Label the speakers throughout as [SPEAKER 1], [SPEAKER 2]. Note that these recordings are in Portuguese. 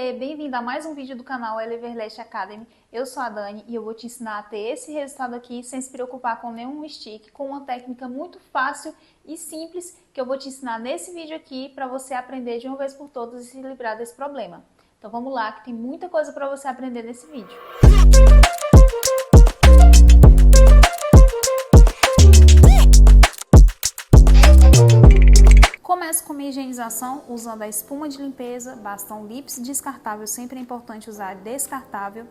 [SPEAKER 1] Oiê, bem-vindo a mais um vídeo do canal Elever Lash Academy. Eu sou a Dani e eu vou te ensinar a ter esse resultado aqui sem se preocupar com nenhum stick, com uma técnica muito fácil e simples que eu vou te ensinar nesse vídeo aqui para você aprender de uma vez por todas e se livrar desse problema. Então vamos lá, que tem muita coisa para você aprender nesse vídeo. Começo com minha higienização usando a espuma de limpeza, bastão Lips descartável, sempre é importante usar descartável.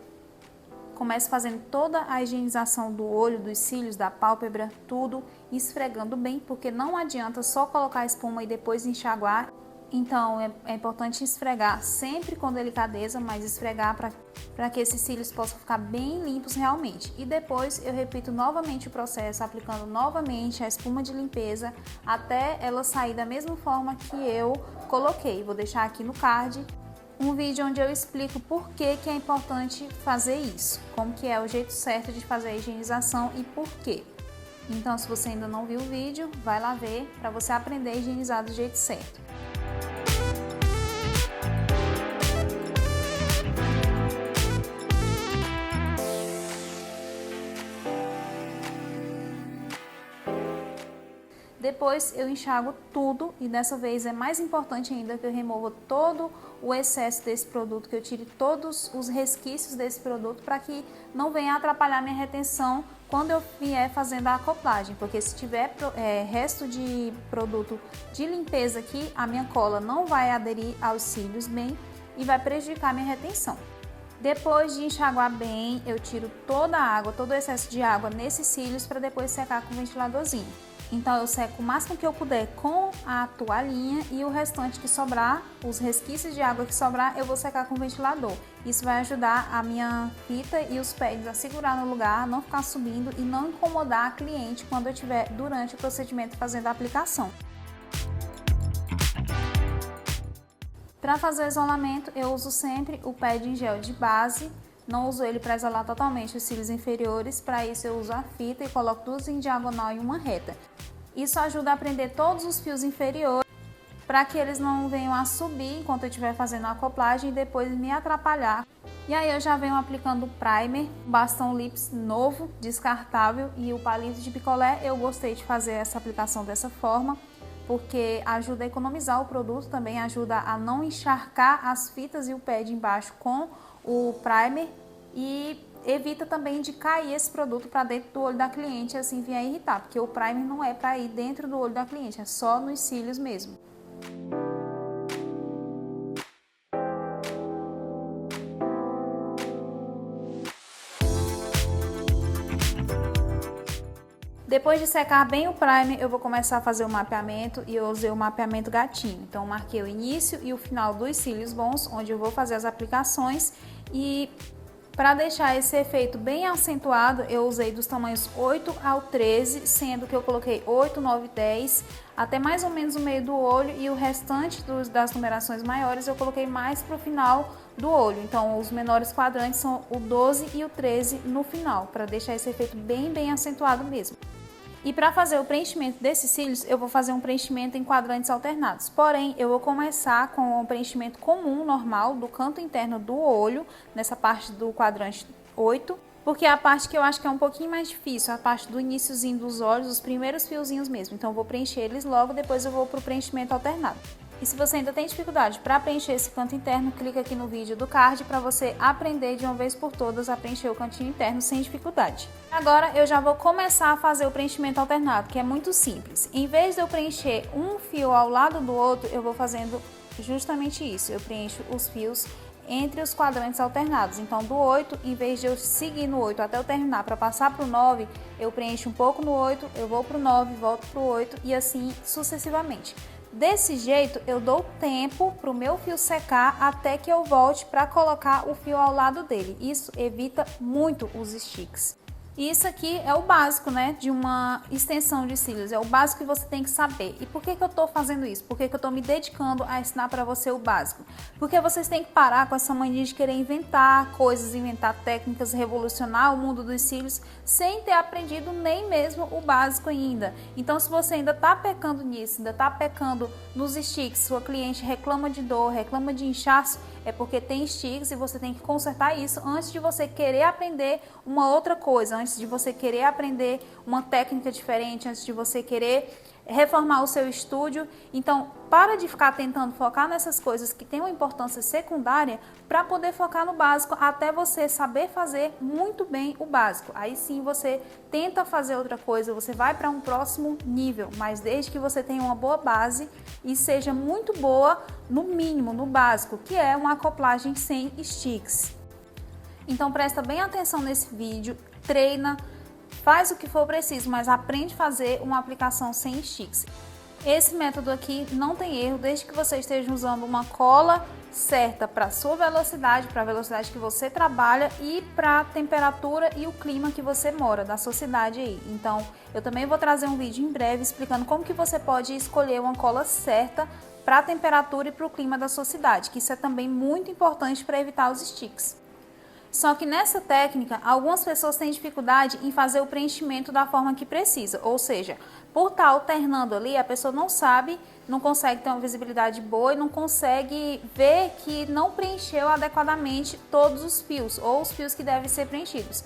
[SPEAKER 1] Começo fazendo toda a higienização do olho, dos cílios, da pálpebra, tudo esfregando bem, porque não adianta só colocar a espuma e depois enxaguar. Então é importante esfregar sempre com delicadeza, mas esfregar para que esses cílios possam ficar bem limpos realmente. E depois eu repito novamente o processo, aplicando novamente a espuma de limpeza até ela sair da mesma forma que eu coloquei. Vou deixar aqui no card um vídeo onde eu explico por que é importante fazer isso, como que é o jeito certo de fazer a higienização e por quê. Então, se você ainda não viu o vídeo, vai lá ver para você aprender a higienizar do jeito certo. Depois eu enxago tudo e dessa vez é mais importante ainda que eu remova todo o excesso desse produto, que eu tire todos os resquícios desse produto para que não venha atrapalhar minha retenção quando eu vier fazendo a acoplagem, porque se tiver resto de produto de limpeza aqui, a minha cola não vai aderir aos cílios bem e vai prejudicar a minha retenção. Depois de enxaguar bem, eu tiro toda a água, todo o excesso de água nesses cílios para depois secar com o ventiladorzinho. Então eu seco o máximo que eu puder com a toalhinha e o restante que sobrar, os resquícios de água que sobrar, eu vou secar com o ventilador. Isso vai ajudar a minha fita e os pads a segurar no lugar, não ficar subindo e não incomodar a cliente quando eu estiver durante o procedimento fazendo a aplicação. Para fazer o isolamento, eu uso sempre o pad em gel de base. Não uso ele para isolar totalmente os cílios inferiores, para isso eu uso a fita e coloco duas em diagonal e uma reta. Isso ajuda a prender todos os fios inferiores, para que eles não venham a subir enquanto eu estiver fazendo a acoplagem e depois me atrapalhar. E aí eu já venho aplicando o primer, bastão Lips novo, descartável, e o palito de picolé. Eu gostei de fazer essa aplicação dessa forma, porque ajuda a economizar o produto, também ajuda a não encharcar as fitas e o pad embaixo com o primer e evita também de cair esse produto para dentro do olho da cliente e assim vir a irritar, porque o primer não é para ir dentro do olho da cliente, é só nos cílios mesmo. Depois de secar bem o primer, eu vou começar a fazer o mapeamento e eu usei o mapeamento gatinho. Então, eu marquei o início e o final dos cílios bons, onde eu vou fazer as aplicações. E para deixar esse efeito bem acentuado, eu usei dos tamanhos 8 ao 13, sendo que eu coloquei 8, 9, 10, até mais ou menos o meio do olho, e o restante das numerações maiores eu coloquei mais para o final do olho. Então, os menores quadrantes são o 12 e o 13 no final, para deixar esse efeito bem acentuado mesmo. E para fazer o preenchimento desses cílios, eu vou fazer um preenchimento em quadrantes alternados. Porém, eu vou começar com um preenchimento comum, normal, do canto interno do olho, nessa parte do quadrante 8, porque é a parte que eu acho que é um pouquinho mais difícil, a parte do iniciozinho dos olhos, os primeiros fiozinhos mesmo. Então, eu vou preencher eles logo, depois eu vou para o preenchimento alternado. E se você ainda tem dificuldade para preencher esse canto interno, clica aqui no vídeo do card para você aprender de uma vez por todas a preencher o cantinho interno sem dificuldade. Agora eu já vou começar a fazer o preenchimento alternado, que é muito simples. Em vez de eu preencher um fio ao lado do outro, eu vou fazendo justamente isso. Eu preencho os fios entre os quadrantes alternados. Então do 8, em vez de eu seguir no 8 até eu terminar para passar para o 9, eu preencho um pouco no 8, eu vou para o 9, volto para o 8 e assim sucessivamente. Desse jeito eu dou tempo para o meu fio secar até que eu volte para colocar o fio ao lado dele. Isso evita muito os sticks. E isso aqui é o básico, né, de uma extensão de cílios, é o básico que você tem que saber. E por que eu tô fazendo isso? Por que eu tô me dedicando a ensinar para você o básico? Porque vocês têm que parar com essa mania de querer inventar coisas, inventar técnicas, revolucionar o mundo dos cílios, sem ter aprendido nem mesmo o básico ainda. Então, se você ainda tá pecando nisso, ainda tá pecando nos sticks, sua cliente reclama de dor, reclama de inchaço, é porque tem estiques e você tem que consertar isso antes de você querer aprender uma outra coisa, antes de você querer aprender uma técnica diferente, antes de você querer reformar o seu estúdio. Então, para de ficar tentando focar nessas coisas que têm uma importância secundária para poder focar no básico até você saber fazer muito bem o básico. Aí sim você tenta fazer outra coisa, você vai para um próximo nível, mas desde que você tenha uma boa base e seja muito boa no mínimo, no básico, que é uma acoplagem sem sticks. Então presta bem atenção nesse vídeo, treina, faz o que for preciso, mas aprende a fazer uma aplicação sem sticks. Esse método aqui não tem erro, desde que você esteja usando uma cola certa para a sua velocidade, para a velocidade que você trabalha e para a temperatura e o clima que você mora, da sua cidade aí. Então, eu também vou trazer um vídeo em breve explicando como que você pode escolher uma cola certa para a temperatura e para o clima da sua cidade, que isso é também muito importante para evitar os sticks. Só que nessa técnica, algumas pessoas têm dificuldade em fazer o preenchimento da forma que precisa, ou seja, por estar alternando ali, a pessoa não sabe, não consegue ter uma visibilidade boa e não consegue ver que não preencheu adequadamente todos os fios, ou os fios que devem ser preenchidos.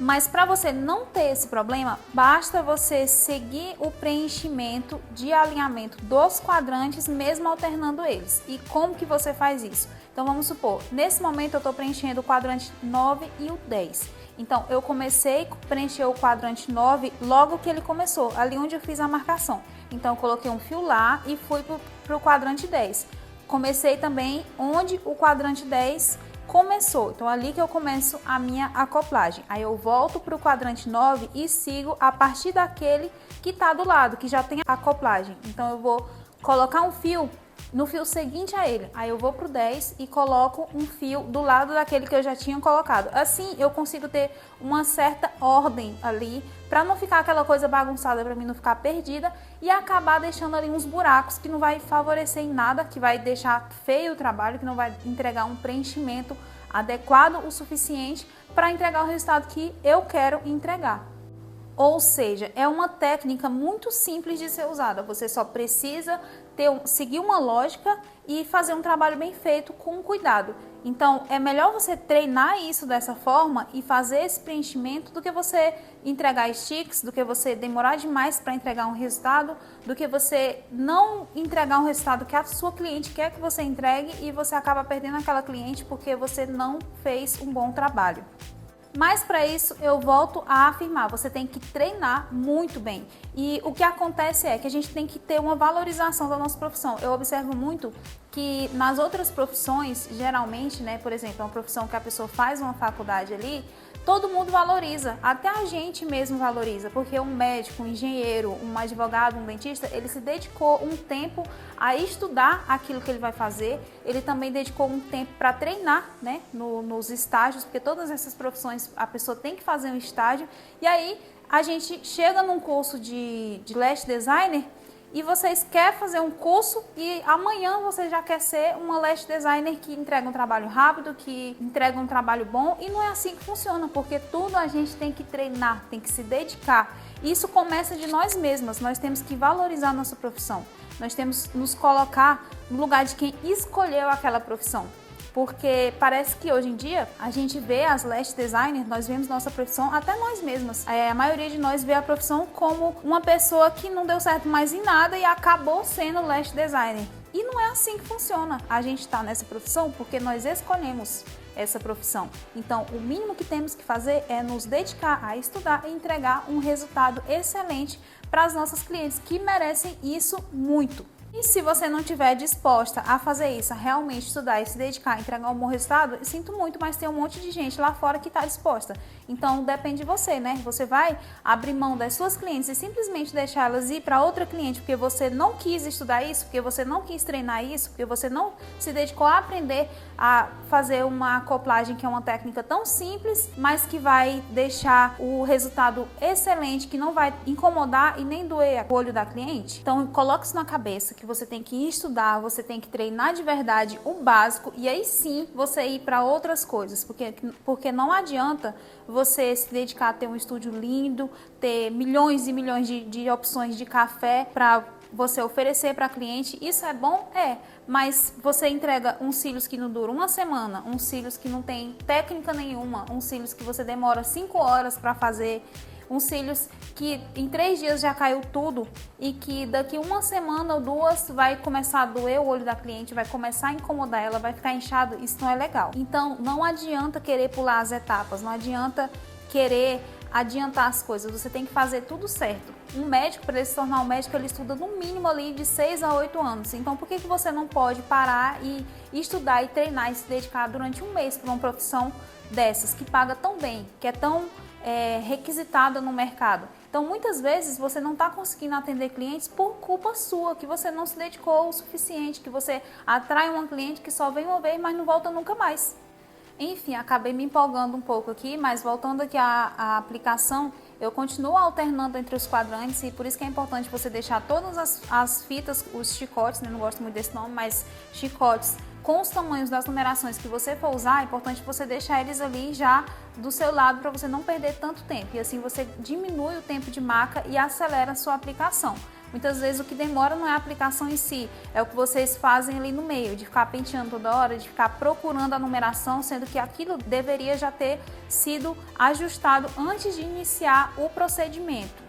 [SPEAKER 1] Mas para você não ter esse problema, basta você seguir o preenchimento de alinhamento dos quadrantes, mesmo alternando eles. E como que você faz isso? Então vamos supor, nesse momento eu estou preenchendo o quadrante 9 e o 10. Então eu comecei a preencher o quadrante 9 logo que ele começou, ali onde eu fiz a marcação. Então eu coloquei um fio lá e fui para o quadrante 10. Comecei também onde o quadrante 10 começou, então ali que eu começo a minha acoplagem. Aí eu volto para o quadrante 9 e sigo a partir daquele que está do lado, que já tem a acoplagem. Então eu vou colocar um fio no fio seguinte a ele, aí eu vou para o 10 e coloco um fio do lado daquele que eu já tinha colocado. Assim eu consigo ter uma certa ordem ali, para não ficar aquela coisa bagunçada, para mim não ficar perdida e acabar deixando ali uns buracos que não vai favorecer em nada, que vai deixar feio o trabalho, que não vai entregar um preenchimento adequado o suficiente para entregar o resultado que eu quero entregar. Ou seja, é uma técnica muito simples de ser usada, você só precisa seguir uma lógica e fazer um trabalho bem feito com cuidado. Então, é melhor você treinar isso dessa forma e fazer esse preenchimento do que você entregar sticks, do que você demorar demais para entregar um resultado, do que você não entregar um resultado que a sua cliente quer que você entregue e você acaba perdendo aquela cliente porque você não fez um bom trabalho. Mas para isso eu volto a afirmar, você tem que treinar muito bem. E o que acontece é que a gente tem que ter uma valorização da nossa profissão. Eu observo muito que nas outras profissões, geralmente, né, por exemplo, é uma profissão que a pessoa faz uma faculdade ali, todo mundo valoriza, até a gente mesmo valoriza, porque um médico, um engenheiro, um advogado, um dentista, ele se dedicou um tempo a estudar aquilo que ele vai fazer, ele também dedicou um tempo para treinar, né, nos estágios, porque todas essas profissões a pessoa tem que fazer um estágio, e aí a gente chega num curso de lash designer, e vocês querem fazer um curso e amanhã você já quer ser uma lash designer que entrega um trabalho rápido, que entrega um trabalho bom, e não é assim que funciona, porque tudo a gente tem que treinar, tem que se dedicar. Isso começa de nós mesmas, nós temos que valorizar a nossa profissão, nós temos que nos colocar no lugar de quem escolheu aquela profissão. Porque parece que hoje em dia a gente vê as lash designers, nós vemos nossa profissão, até nós mesmas. A maioria de nós vê a profissão como uma pessoa que não deu certo mais em nada e acabou sendo lash designer. E não é assim que funciona. A gente está nessa profissão porque nós escolhemos essa profissão. Então, o mínimo que temos que fazer é nos dedicar a estudar e entregar um resultado excelente para as nossas clientes, que merecem isso muito. E se você não estiver disposta a fazer isso, a realmente estudar e se dedicar a entregar um bom resultado, eu sinto muito, mas tem um monte de gente lá fora que está disposta. Então depende de você, né? Você vai abrir mão das suas clientes e simplesmente deixar elas ir para outra cliente porque você não quis estudar isso, porque você não quis treinar isso, porque você não se dedicou a aprender a fazer uma acoplagem que é uma técnica tão simples, mas que vai deixar o resultado excelente, que não vai incomodar e nem doer o olho da cliente. Então coloque isso na cabeça, que você tem que estudar, você tem que treinar de verdade o básico e aí sim você ir para outras coisas, porque não adianta você se dedicar a ter um estúdio lindo, ter milhões e milhões de opções de café para você oferecer para cliente, isso é bom? É, mas você entrega uns cílios que não duram uma semana, uns cílios que não tem técnica nenhuma, uns cílios que você demora 5 horas para fazer, uns cílios que em 3 dias já caiu tudo e que daqui uma semana ou 2 vai começar a doer o olho da cliente, vai começar a incomodar ela, vai ficar inchado, isso não é legal. Então não adianta querer pular as etapas, não adianta querer adiantar as coisas, você tem que fazer tudo certo. Um médico, para ele se tornar um médico, ele estuda no mínimo ali de 6 a 8 anos. Então por que você não pode parar e estudar e treinar e se dedicar durante um mês para uma profissão dessas, que paga tão bem, que é tão requisitada no mercado? Então muitas vezes você não está conseguindo atender clientes por culpa sua, que você não se dedicou o suficiente, que você atrai uma cliente que só vem uma vez, mas não volta nunca mais. Enfim, acabei me empolgando um pouco aqui, mas voltando aqui à aplicação, eu continuo alternando entre os quadrantes e por isso que é importante você deixar todas as fitas, os chicotes, né? Não gosto muito desse nome, mas chicotes com os tamanhos das numerações que você for usar, é importante você deixar eles ali já do seu lado para você não perder tanto tempo. E assim você diminui o tempo de marca e acelera a sua aplicação. Muitas vezes o que demora não é a aplicação em si, é o que vocês fazem ali no meio, de ficar penteando toda hora, de ficar procurando a numeração, sendo que aquilo deveria já ter sido ajustado antes de iniciar o procedimento.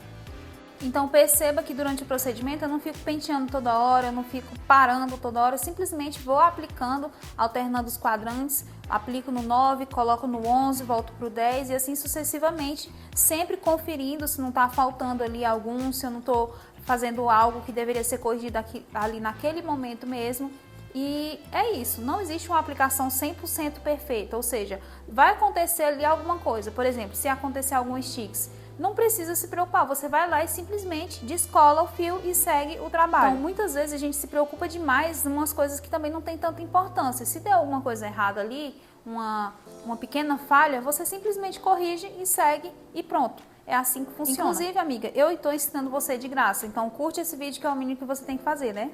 [SPEAKER 1] Então perceba que durante o procedimento eu não fico penteando toda hora, eu não fico parando toda hora, eu simplesmente vou aplicando, alternando os quadrantes, aplico no 9, coloco no 11, volto para o 10 e assim sucessivamente, sempre conferindo se não está faltando ali algum, se eu não estou fazendo algo que deveria ser corrigido aqui, ali naquele momento mesmo. E é isso, não existe uma aplicação 100% perfeita, ou seja, vai acontecer ali alguma coisa, por exemplo, se acontecer algum sticks, não precisa se preocupar, você vai lá e simplesmente descola o fio e segue o trabalho. Então, muitas vezes a gente se preocupa demais em umas coisas que também não tem tanta importância. Se der alguma coisa errada ali, uma pequena falha, você simplesmente corrige e segue e pronto. É assim que funciona. Inclusive, amiga, eu estou ensinando você de graça, então curte esse vídeo que é o mínimo que você tem que fazer, né?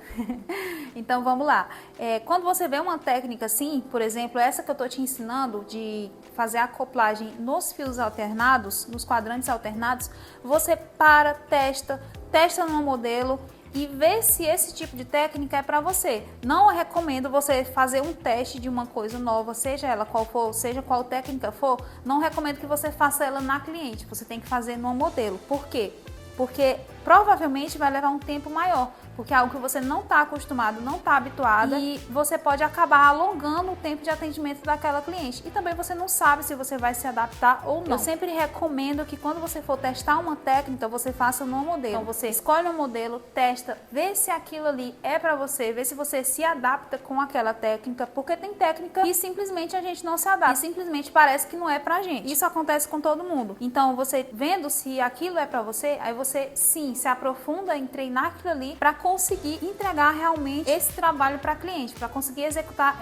[SPEAKER 1] Então vamos lá. Quando você vê uma técnica assim, por exemplo, essa que eu estou te ensinando de fazer a acoplagem nos fios alternados, nos quadrantes alternados, você para, testa no modelo e ver se esse tipo de técnica é para você. Não recomendo você fazer um teste de uma coisa nova, seja ela qual for, seja qual técnica for, não recomendo que você faça ela na cliente, você tem que fazer no modelo. Por quê? Porque provavelmente vai levar um tempo maior, porque é algo que você não está acostumado, não está habituada e você pode acabar alongando o tempo de atendimento daquela cliente. E também você não sabe se você vai se adaptar ou não. Eu sempre recomendo que quando você for testar uma técnica, você faça no modelo. Então você escolhe um modelo, testa, vê se aquilo ali é para você, vê se você se adapta com aquela técnica, porque tem técnica que simplesmente a gente não se adapta, e simplesmente parece que não é pra gente. Isso acontece com todo mundo. Então você vendo se aquilo é para você, aí você sim se aprofunda em treinar aquilo ali para conseguir entregar realmente esse trabalho para cliente, para conseguir executar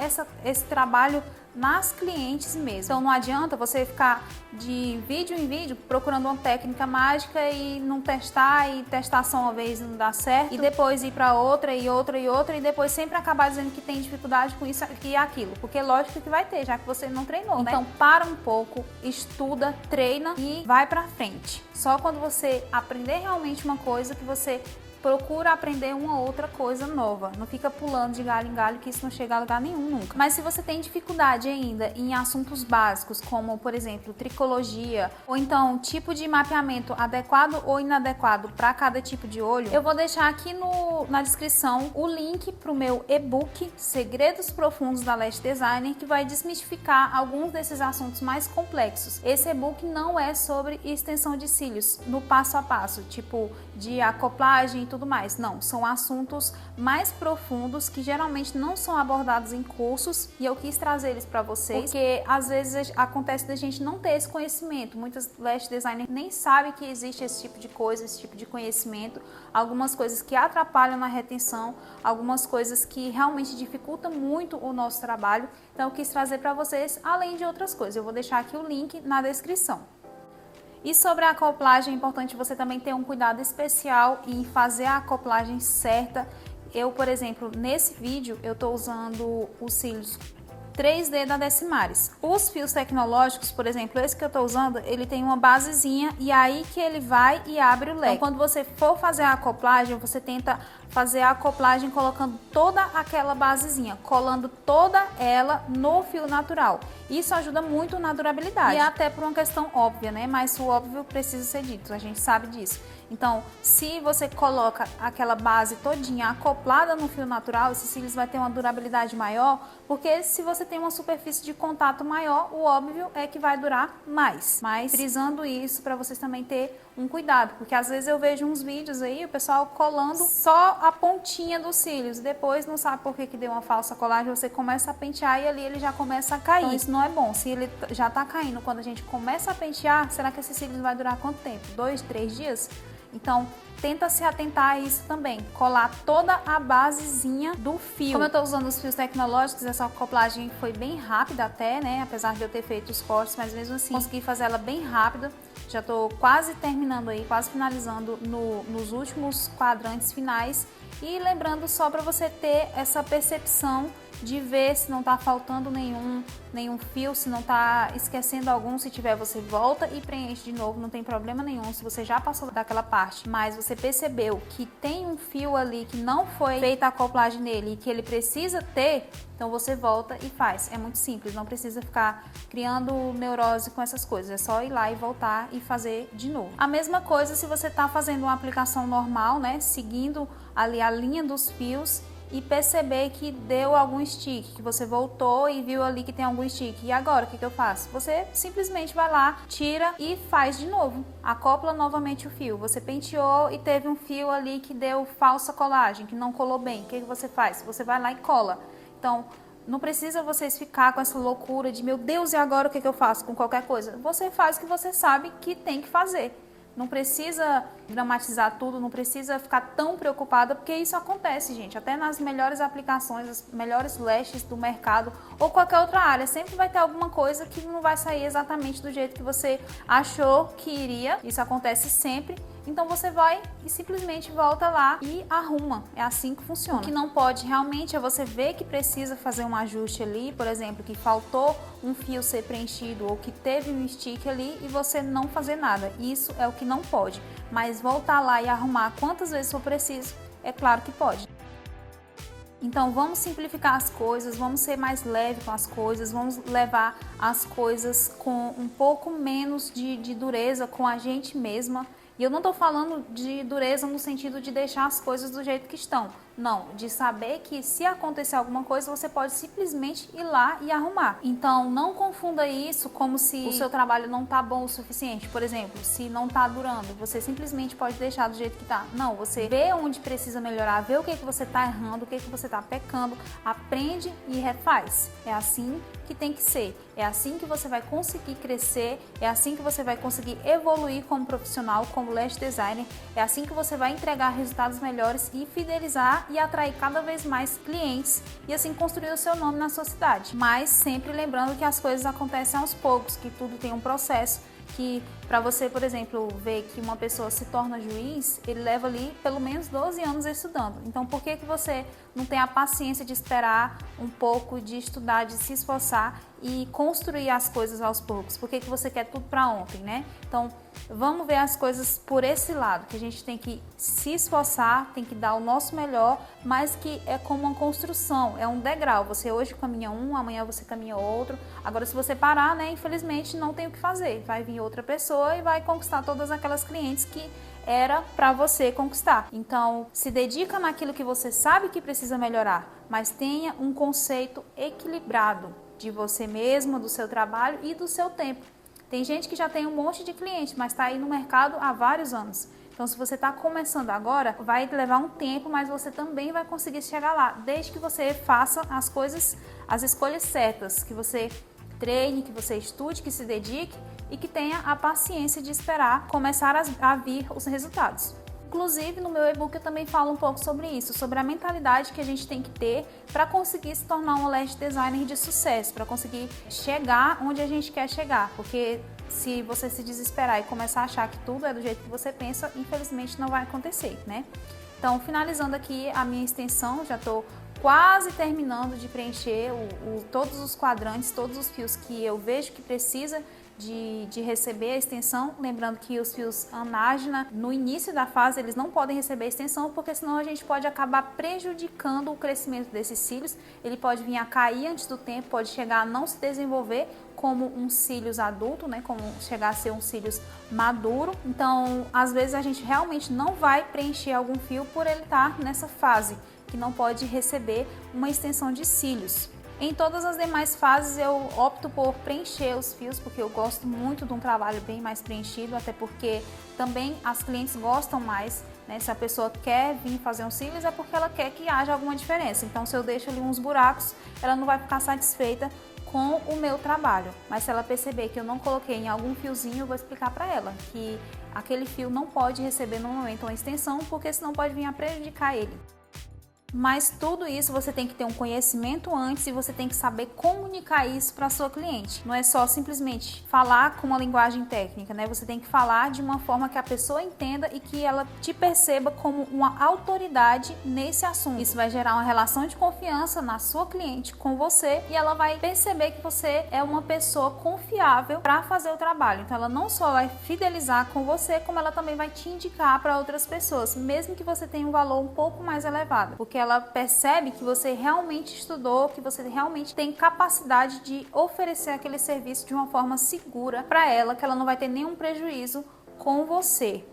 [SPEAKER 1] esse trabalho nas clientes mesmo. Então não adianta você ficar de vídeo em vídeo procurando uma técnica mágica e não testar, e testar só uma vez e não dá certo, e depois ir para outra e outra e outra, e depois sempre acabar dizendo que tem dificuldade com isso e aquilo, porque lógico que vai ter, já que você não treinou, né? Então para um pouco, estuda, treina e vai para frente. Só quando você aprender realmente uma coisa que você procura aprender uma outra coisa nova. Não fica pulando de galho em galho, que isso não chega a lugar nenhum nunca. Mas se você tem dificuldade ainda em assuntos básicos, como por exemplo tricologia, ou então tipo de mapeamento adequado ou inadequado para cada tipo de olho, eu vou deixar aqui na descrição o link para o meu e-book Segredos Profundos da Lash Designer, que vai desmistificar alguns desses assuntos mais complexos. Esse e-book não é sobre extensão de cílios no passo a passo, tipo de acoplagem e tudo mais. Não, são assuntos mais profundos que geralmente não são abordados em cursos, e eu quis trazer eles para vocês, porque às vezes acontece da gente não ter esse conhecimento. Muitas lash designers nem sabem que existe esse tipo de coisa, esse tipo de conhecimento, algumas coisas que atrapalham na retenção, algumas coisas que realmente dificultam muito o nosso trabalho. Então eu quis trazer para vocês, além de outras coisas. Eu vou deixar aqui o link na descrição. E sobre a acoplagem, é importante você também ter um cuidado especial em fazer a acoplagem certa. Eu, por exemplo, nesse vídeo, eu estou usando os cílios 3D da Decimares. Os fios tecnológicos, por exemplo, esse que eu estou usando, ele tem uma basezinha e aí que ele vai e abre o leque. Então, quando você for fazer a acoplagem, você tenta fazer a acoplagem colocando toda aquela basezinha, colando toda ela no fio natural. Isso ajuda muito na durabilidade. E até por uma questão óbvia, né? Mas o óbvio precisa ser dito, a gente sabe disso. Então, se você coloca aquela base todinha acoplada no fio natural, esses cílios vai ter uma durabilidade maior, porque se você tem uma superfície de contato maior, o óbvio é que vai durar mais. Mas frisando isso para vocês também ter um cuidado, porque às vezes eu vejo uns vídeos aí, o pessoal colando só a pontinha dos cílios, depois não sabe por que deu uma falsa colagem, você começa a pentear e ali ele já começa a cair. Então isso não é bom. Se ele já tá caindo quando a gente começa a pentear, será que esses cílios vai durar quanto tempo? 2, 3 dias? Então, tenta se atentar a isso também, colar toda a basezinha do fio. Como eu tô usando os fios tecnológicos, essa acoplagem foi bem rápida até, né? Apesar de eu ter feito os cortes, mas mesmo assim consegui fazer ela bem rápida. Já tô quase terminando aí, quase finalizando nos últimos quadrantes finais. E lembrando só para você ter essa percepção de ver se não tá faltando nenhum fio, se não tá esquecendo algum. Se tiver, você volta e preenche de novo, não tem problema nenhum. Se você já passou daquela parte, mas você percebeu que tem um fio ali que não foi feita a acoplagem nele e que ele precisa ter, então você volta e faz. É muito simples, não precisa ficar criando neurose com essas coisas, é só ir lá e voltar e fazer de novo. A mesma coisa se você tá fazendo uma aplicação normal, né, seguindo ali a linha dos fios, e perceber que deu algum stick, que você voltou e viu ali que tem algum stick. E agora, o que eu faço? Você simplesmente vai lá, tira e faz de novo. Acopla novamente o fio. Você penteou e teve um fio ali que deu falsa colagem, que não colou bem. O que você faz? Você vai lá e cola. Então, não precisa vocês ficar com essa loucura de, meu Deus, e agora o que eu faço com qualquer coisa? Você faz o que você sabe que tem que fazer. Não precisa dramatizar tudo, não precisa ficar tão preocupada, porque isso acontece, gente. Até nas melhores aplicações, as melhores lashes do mercado ou qualquer outra área, sempre vai ter alguma coisa que não vai sair exatamente do jeito que você achou que iria. Isso acontece sempre. Então você vai e simplesmente volta lá e arruma. É assim que funciona. O que não pode realmente é você ver que precisa fazer um ajuste ali, por exemplo, que faltou um fio ser preenchido ou que teve um stick ali e você não fazer nada. Isso é o que não pode. Mas voltar lá e arrumar quantas vezes for preciso, é claro que pode. Então vamos simplificar as coisas, vamos ser mais leve com as coisas, vamos levar as coisas com um pouco menos de dureza com a gente mesma. E eu não estou falando de dureza no sentido de deixar as coisas do jeito que estão. Não, de saber que se acontecer alguma coisa, você pode simplesmente ir lá e arrumar. Então, não confunda isso como se o seu trabalho não tá bom o suficiente. Por exemplo, se não tá durando, você simplesmente pode deixar do jeito que tá. Não, você vê onde precisa melhorar, vê o que você tá errando, o que você tá pecando, aprende e refaz. É assim que tem que ser. É assim que você vai conseguir crescer, é assim que você vai conseguir evoluir como profissional, como lash designer, é assim que você vai entregar resultados melhores e fidelizar e atrair cada vez mais clientes e assim construir o seu nome na sua cidade. Mas sempre lembrando que as coisas acontecem aos poucos, que tudo tem um processo, que para você, por exemplo, ver que uma pessoa se torna juiz, ele leva ali pelo menos 12 anos estudando. Então, por que você não tem a paciência de esperar um pouco, de estudar, de se esforçar e construir as coisas aos poucos? Por que você quer tudo para ontem, né? Então, vamos ver as coisas por esse lado, que a gente tem que se esforçar, tem que dar o nosso melhor, mas que é como uma construção, é um degrau. Você hoje caminha um, amanhã você caminha outro. Agora, se você parar, né, infelizmente não tem o que fazer. Vai vir outra pessoa e vai conquistar todas aquelas clientes que era para você conquistar. Então, se dedica naquilo que você sabe que precisa melhorar, mas tenha um conceito equilibrado de você mesmo, do seu trabalho e do seu tempo. Tem gente que já tem um monte de clientes, mas está aí no mercado há vários anos. Então, se você está começando agora, vai levar um tempo, mas você também vai conseguir chegar lá, desde que você faça as coisas, as escolhas certas, que você treine, que você estude, que se dedique e que tenha a paciência de esperar começar a vir os resultados. Inclusive, no meu e-book eu também falo um pouco sobre isso, sobre a mentalidade que a gente tem que ter para conseguir se tornar um lash designer de sucesso, para conseguir chegar onde a gente quer chegar, porque se você se desesperar e começar a achar que tudo é do jeito que você pensa, infelizmente não vai acontecer, né? Então, finalizando aqui a minha extensão, já estou quase terminando de preencher todos os quadrantes, todos os fios que eu vejo que precisa de receber a extensão, lembrando que os fios anágena, no início da fase, eles não podem receber a extensão, porque senão a gente pode acabar prejudicando o crescimento desses cílios. Ele pode vir a cair antes do tempo, pode chegar a não se desenvolver como um cílios adulto, né, como chegar a ser um cílios maduro. Então, às vezes a gente realmente não vai preencher algum fio por ele estar nessa fase, que não pode receber uma extensão de cílios. Em todas as demais fases eu opto por preencher os fios, porque eu gosto muito de um trabalho bem mais preenchido, até porque também as clientes gostam mais, né? Se a pessoa quer vir fazer um cílios é porque ela quer que haja alguma diferença. Então, se eu deixo ali uns buracos, ela não vai ficar satisfeita com o meu trabalho. Mas se ela perceber que eu não coloquei em algum fiozinho, eu vou explicar para ela que aquele fio não pode receber no momento uma extensão, porque senão pode vir a prejudicar ele. Mas tudo isso você tem que ter um conhecimento antes e você tem que saber comunicar isso para a sua cliente. Não é só simplesmente falar com uma linguagem técnica, né? Você tem que falar de uma forma que a pessoa entenda e que ela te perceba como uma autoridade nesse assunto. Isso vai gerar uma relação de confiança na sua cliente com você e ela vai perceber que você é uma pessoa confiável para fazer o trabalho. Então ela não só vai fidelizar com você, como ela também vai te indicar para outras pessoas, mesmo que você tenha um valor um pouco mais elevado, porque ela percebe que você realmente estudou, que você realmente tem capacidade de oferecer aquele serviço de uma forma segura para ela, que ela não vai ter nenhum prejuízo com você.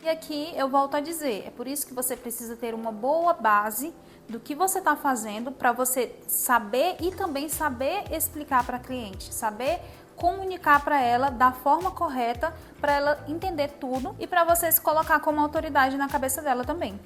[SPEAKER 1] E aqui eu volto a dizer, é por isso que você precisa ter uma boa base do que você está fazendo para você saber e também saber explicar para a cliente, saber comunicar para ela da forma correta, para ela entender tudo e para você se colocar como autoridade na cabeça dela também.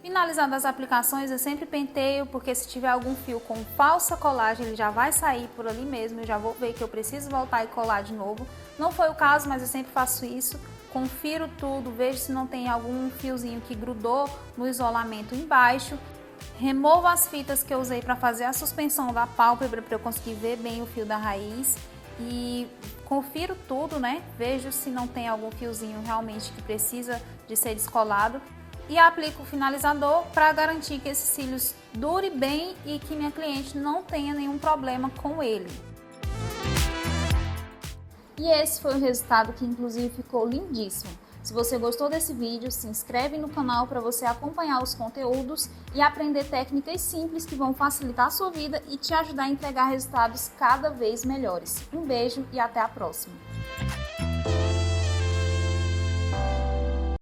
[SPEAKER 1] Finalizadas as aplicações, eu sempre penteio, porque se tiver algum fio com falsa colagem, ele já vai sair por ali mesmo, eu já vou ver que eu preciso voltar e colar de novo. Não foi o caso, mas eu sempre faço isso, confiro tudo, vejo se não tem algum fiozinho que grudou no isolamento embaixo, removo as fitas que eu usei para fazer a suspensão da pálpebra, para eu conseguir ver bem o fio da raiz e confiro tudo, né? Vejo se não tem algum fiozinho realmente que precisa de ser descolado. E aplico o finalizador para garantir que esses cílios dure bem e que minha cliente não tenha nenhum problema com ele. E esse foi o resultado, que inclusive ficou lindíssimo. Se você gostou desse vídeo, se inscreve no canal para você acompanhar os conteúdos e aprender técnicas simples que vão facilitar a sua vida e te ajudar a entregar resultados cada vez melhores. Um beijo e até a próxima!